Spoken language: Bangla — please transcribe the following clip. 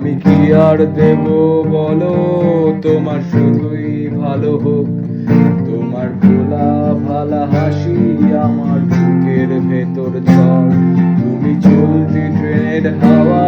আমি কি আর দেব বলো, তোমার শুধুই ভালো হোক। তোমার ভোলা ভালা হাসি আমার বুকের ভেতর ঝড়। তুমি চলতি ট্রেনের হাওয়া,